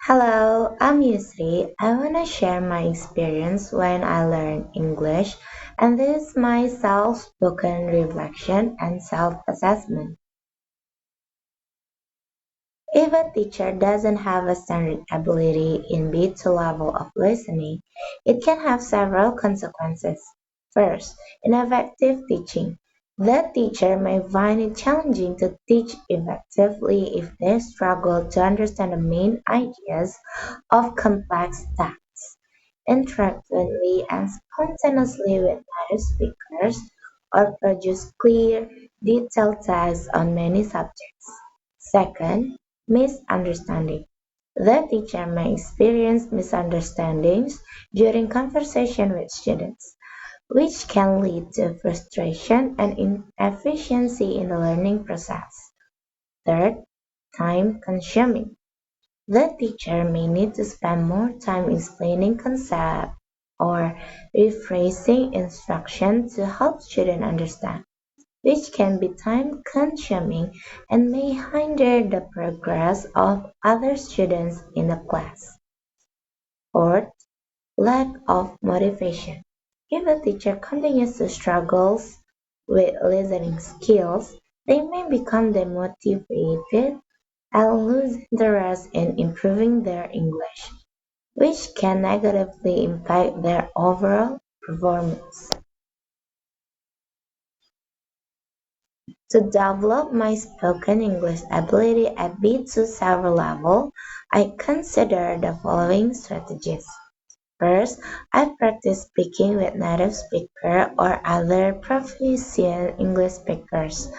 Hello, I'm Yusri. I want to share my experience when I learned English, and this is my self-spoken reflection and self-assessment. If a teacher doesn't have a standard ability in B2 level of listening, it can have several consequences. First, ineffective teaching. The teacher may find it challenging to teach effectively if they struggle to understand the main ideas of complex texts, interact fluently and spontaneously with native speakers, or produce clear, detailed texts on many subjects. Second, misunderstanding. The teacher may experience misunderstandings during conversation with students, which can lead to frustration and inefficiency in the learning process. Third, time consuming. The teacher may need to spend more time explaining concepts or rephrasing instruction to help students understand, which can be time consuming and may hinder the progress of other students in the class. Fourth, lack of motivation. If a teacher continues to struggle with listening skills, they may become demotivated and lose interest in improving their English, which can negatively impact their overall performance. To develop my spoken English ability at B2 server level, I consider the following strategies. First, I practice speaking with native speaker or other proficient English speakers.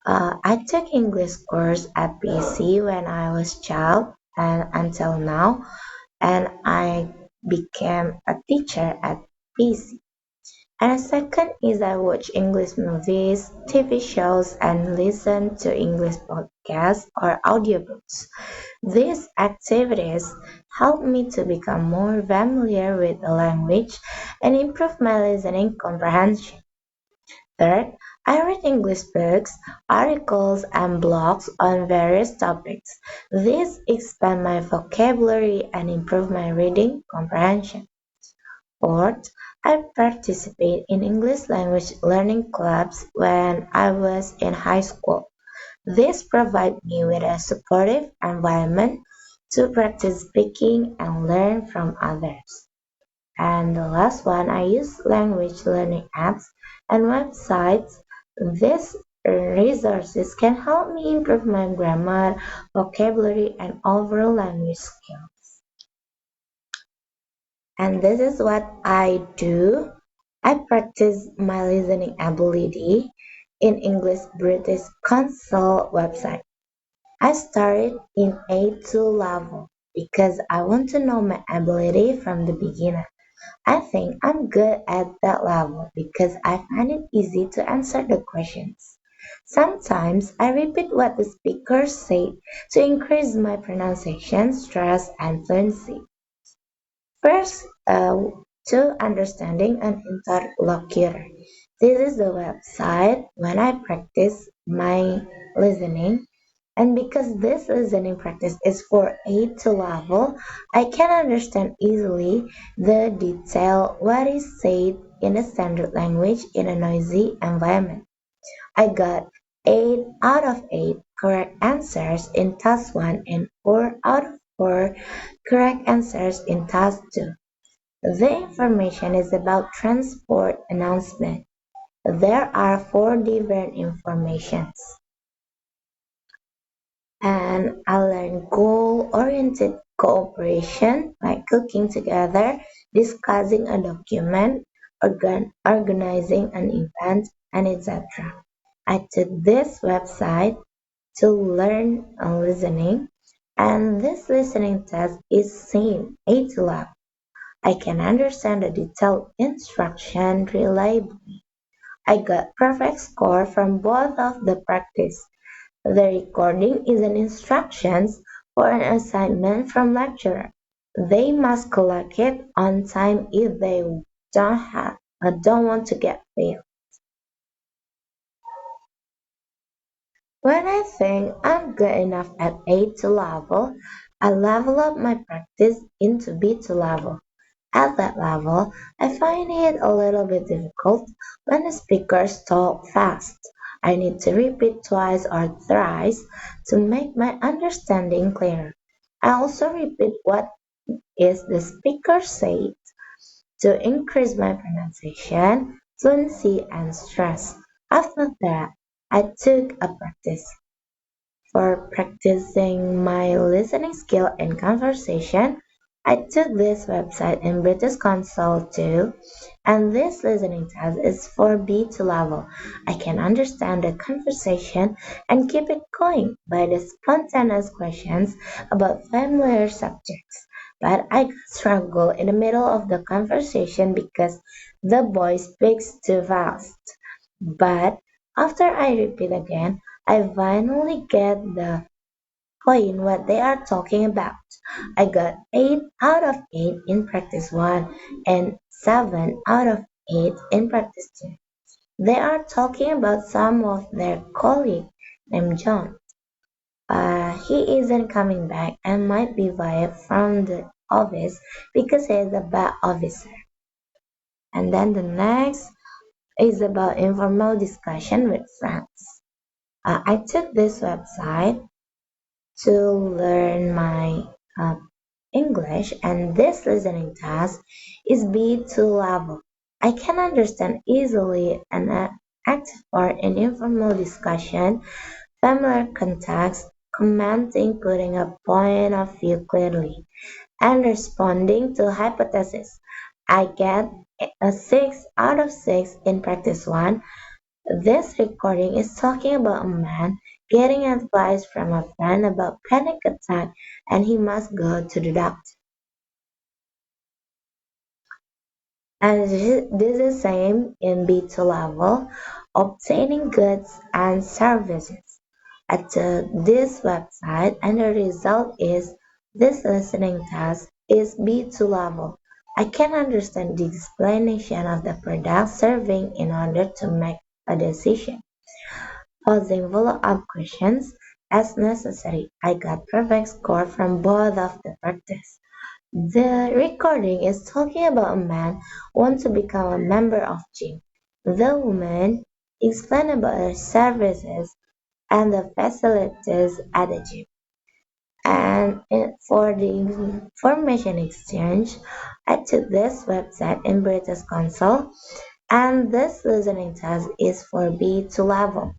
I took English course at PC when I was child and until now, and I became a teacher at PC. And second is I watch English movies, TV shows, and listen to English podcasts or audiobooks. These activities help me to become more familiar with the language and improve my listening comprehension. Third, I read English books, articles, and blogs on various topics. These expand my vocabulary and improve my reading comprehension. Fourth, I participate in English language learning clubs when I was in high school. This provides me with a supportive environment to practice speaking and learn from others. And the last one, I use language learning apps and websites. These resources can help me improve my grammar, vocabulary, and overall language skills. And this is what I do. I practice my listening ability in English British Council website. I started in A2 level because I want to know my ability from the beginner. I think I'm good at that level because I find it easy to answer the questions. Sometimes I repeat what the speaker said to increase my pronunciation, stress, and fluency. First, to understanding an interlocutor. This is the website when I practice my listening. And because this listening practice is for A2 level, I can understand easily the detail what is said in a standard language in a noisy environment. I got 8 out of 8 correct answers in task 1 and 4 out of 4 correct answers in task 2. The information is about transport announcement. There are 4 different informations. And I learned goal-oriented cooperation by cooking together, discussing a document, organizing an event, and etc. I took this website to learn listening, and this listening test is same 8 level. I can understand the detailed instruction reliably. I got perfect score from both of the practice. The recording is an instructions for an assignment from lecturer. They must collect it on time if they don't want to get failed. When I think I'm good enough at A2 level, I level up my practice into B2 level. At that level, I find it a little bit difficult when the speakers talk fast. I need to repeat twice or thrice to make my understanding clearer. I also repeat what is the speaker said to increase my pronunciation, fluency, and stress. After that, I took a practice for practicing my listening skill in conversation. I took this website in British Council too, and this listening test is for B2 level. I can understand the conversation and keep it going by the spontaneous questions about familiar subjects. But I struggle in the middle of the conversation because the boy speaks too fast. But after I repeat again, I finally get the point what they are talking about. I got 8 out of 8 in practice 1 and 7 out of 8 in practice 2. They are talking about some of their colleague named John. He isn't coming back and might be fired from the office because he is a bad officer. And then the next is about informal discussion with friends. I took this website to learn my uh, English, and this listening task is B2 level. I can understand easily and active part in informal discussion, familiar context, commenting, putting a point of view clearly, and responding to hypotheses. I get a 6 out of 6 in practice 1. This recording is talking about a man getting advice from a friend about panic attack and he must go to the doctor. And this is same in B2 level, obtaining goods and services. At this website and the result is this listening task is B2 level. I can understand the explanation of the product serving in order to make a decision. Posing follow-up questions as necessary. I got perfect score from both of the practice. The recording is talking about a man who wants to become a member of gym. The woman explained about her services and the facilities at the gym. And for the information exchange, I took this website in British Council, and this listening test is for B2 level.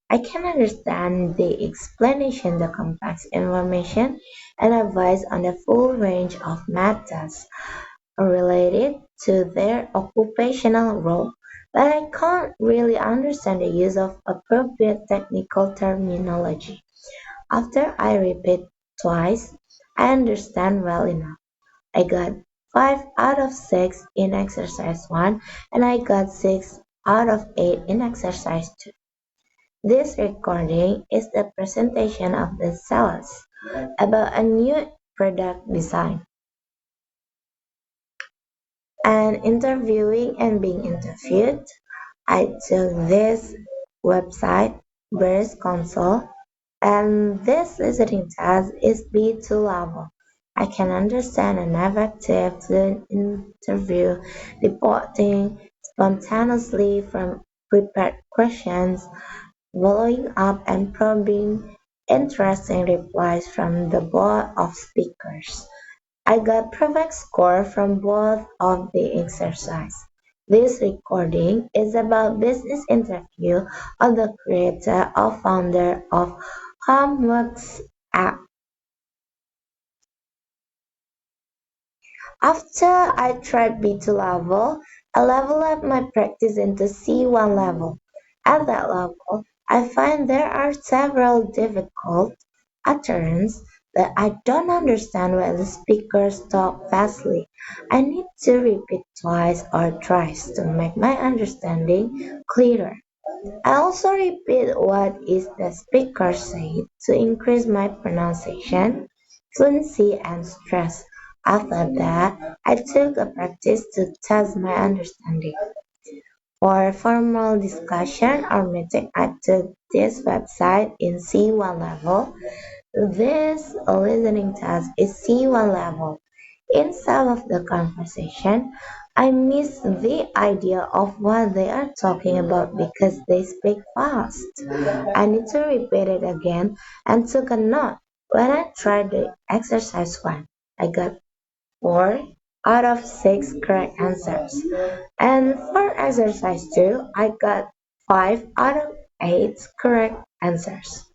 I can understand the explanation, the complex information, and advice on the full range of matters related to their occupational role, but I can't really understand the use of appropriate technical terminology. After I repeat twice, I understand well enough. I got 5 out of 6 in exercise 1 and I got 6 out of 8 in exercise 2. This recording is the presentation of the sales about a new product design and interviewing and being interviewed. I took this website, British Council, and this listening task is B2 level. I can understand an effective fluent interview, reporting spontaneously from prepared questions, following up and probing interesting replies from the board of speakers. I got perfect score from both of the exercise. This recording is about business interview of the creator or founder of Homeworks app. After I tried B2 level, I level up my practice into C1 level. At that level, I find there are several difficult utterances that I don't understand when the speakers talk fastly. I need to repeat twice or thrice to make my understanding clearer. I also repeat what is the speaker said to increase my pronunciation, fluency, and stress. After that, I took a practice to test my understanding. For formal discussion or meeting, I took this website in C1 level. This listening task is C1 level. In some of the conversation, I miss the idea of what they are talking about because they speak fast. I need to repeat it again and took a note. When I tried the exercise one, I got 4 out of 6 correct answers. And for exercise 2, I got 5 out of 8 correct answers.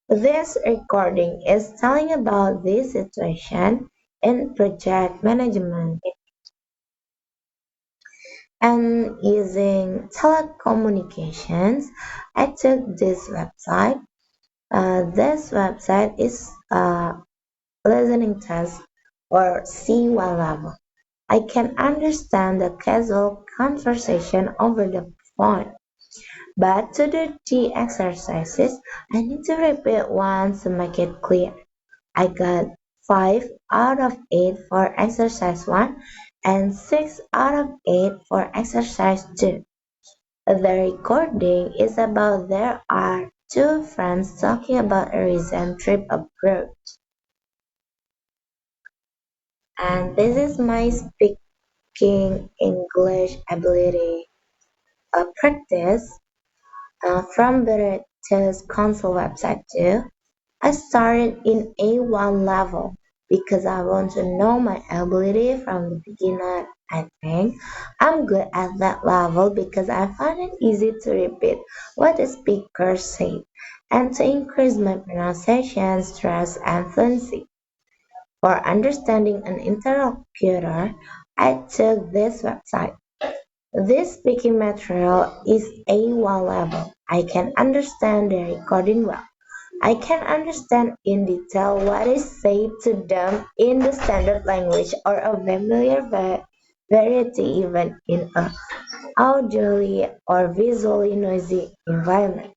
This recording is telling about this situation in project management and using telecommunications. I took this website. This website is a listening test or C1 level. I can understand the casual conversation over the phone, but to do the exercises, I need to repeat once to make it clear. I got 5 out of 8 for exercise 1 and 6 out of 8 for exercise 2. The recording is about there are two friends talking about a recent trip abroad. And this is my speaking English ability practice from British Council website too. I started in A1 level because I want to know my ability from the beginner. I think I'm good at that level because I find it easy to repeat what the speaker said and to increase my pronunciation, stress, and fluency. For understanding an interlocutor, I took this website. This speaking material is A1 level. I can understand the recording well. I can understand in detail what is said to them in the standard language or a familiar variety even in a audibly or visually noisy environment.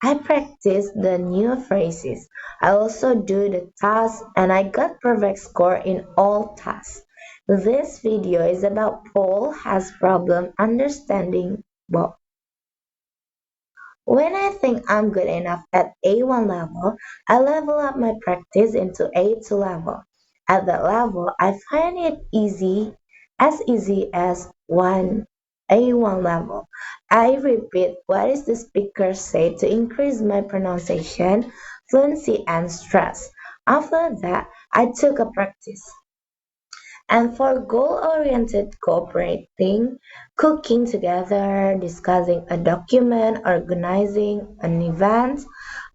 I practice the new phrases. I also do the tasks and I got perfect score in all tasks. This video is about Paul has problem understanding both. When I think I'm good enough at A1 level, I level up my practice into A2 level. At that level, I find it easy as one A1 level. I repeat what is the speaker say to increase my pronunciation, fluency, and stress. After that, I took a practice. And for goal-oriented cooperating, cooking together, discussing a document, organizing an event,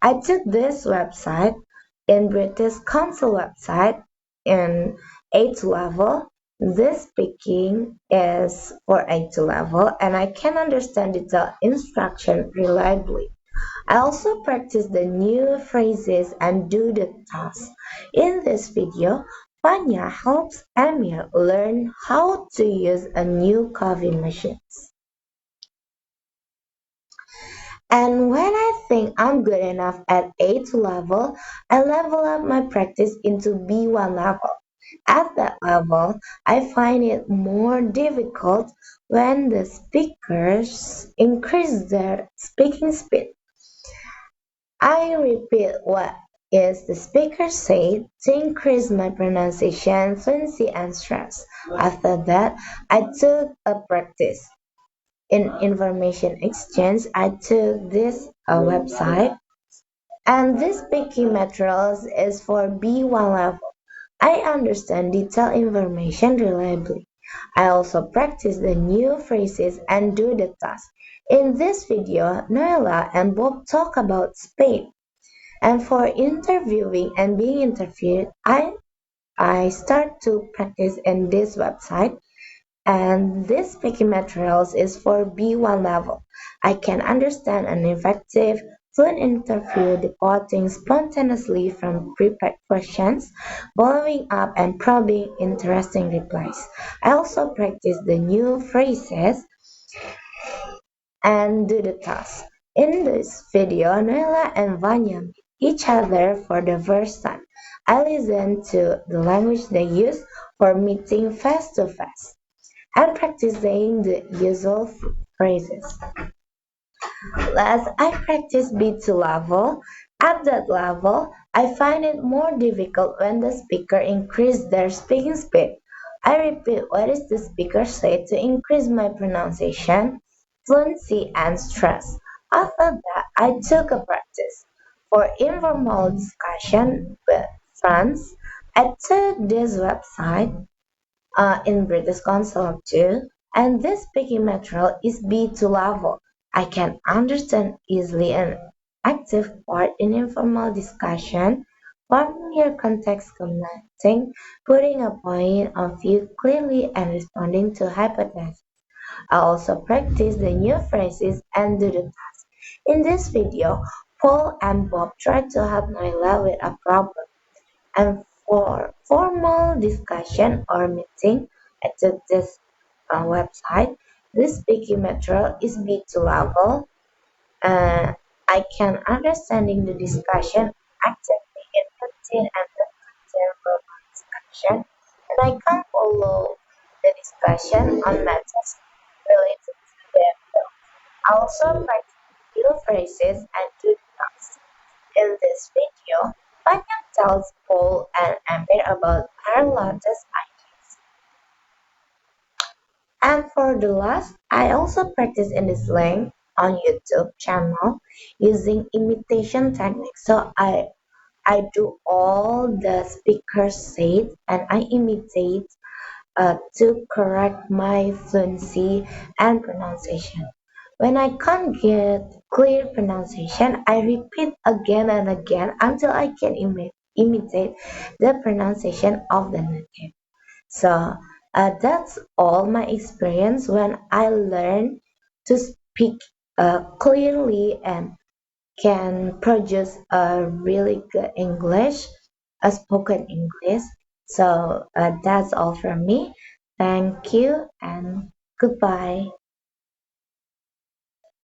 I took this website in British Council website in 8 level. This speaking is for 8 level and I can understand the instruction reliably. I also practice the new phrases and do the tasks. In this video, Vanya helps Emil learn how to use a new coffee machine. And when I think I'm good enough at A2 level, I level up my practice into B1 level. At that level, I find it more difficult when the speakers increase their speaking speed. I repeat what is the speaker said to increase my pronunciation, fluency, and stress. After that, I took a practice. In information exchange, I took this website, and this speaking materials is for B1 level. I understand detailed information reliably. I also practice the new phrases and do the task. In this video, Noella and Bob talk about Spain. And for interviewing and being interviewed, I start to practice in this website. And this speaking materials is for B1 level. I can understand an effective, fluent interview departing spontaneously from prepared questions, following up and probing interesting replies. I also practice the new phrases and do the task. In this video, Noella and Vanya meet each other for the first time. I listen to the language they use for meeting face to face and practicing the usual phrases. Last, I practice B2 level. At that level, I find it more difficult when the speaker increases their speaking speed. I repeat what is the speaker said to increase my pronunciation, fluency, and stress. After that, I took a practice. For informal discussion with friends, I took this website in British Council too, and this speaking material is B2 level. I can understand easily and active part in informal discussion, forming your context commenting, putting a point of view clearly and responding to hypotheses. I also practice the new phrases and do the task. In this video, Paul and Bob try to help Nyla with a problem. And for formal discussion or meeting at this website, this speaking material is B2 level. Uh, I can understanding the discussion actively in 15 and 15 verbal discussion, and I can follow the discussion on matters related to them. I also practice new phrases and do tasks. In this video, Tanya tells Paul and Amber about her latest ideas. And for the last, I also practice in this link on YouTube channel using imitation techniques. So I do all the speakers said and I imitate to correct my fluency and pronunciation. When I can't get clear pronunciation, I repeat again and again until I can imitate the pronunciation of the native. So that's all my experience when I learn to speak clearly and can produce a really good English, a spoken English. So that's all from me. Thank you and goodbye.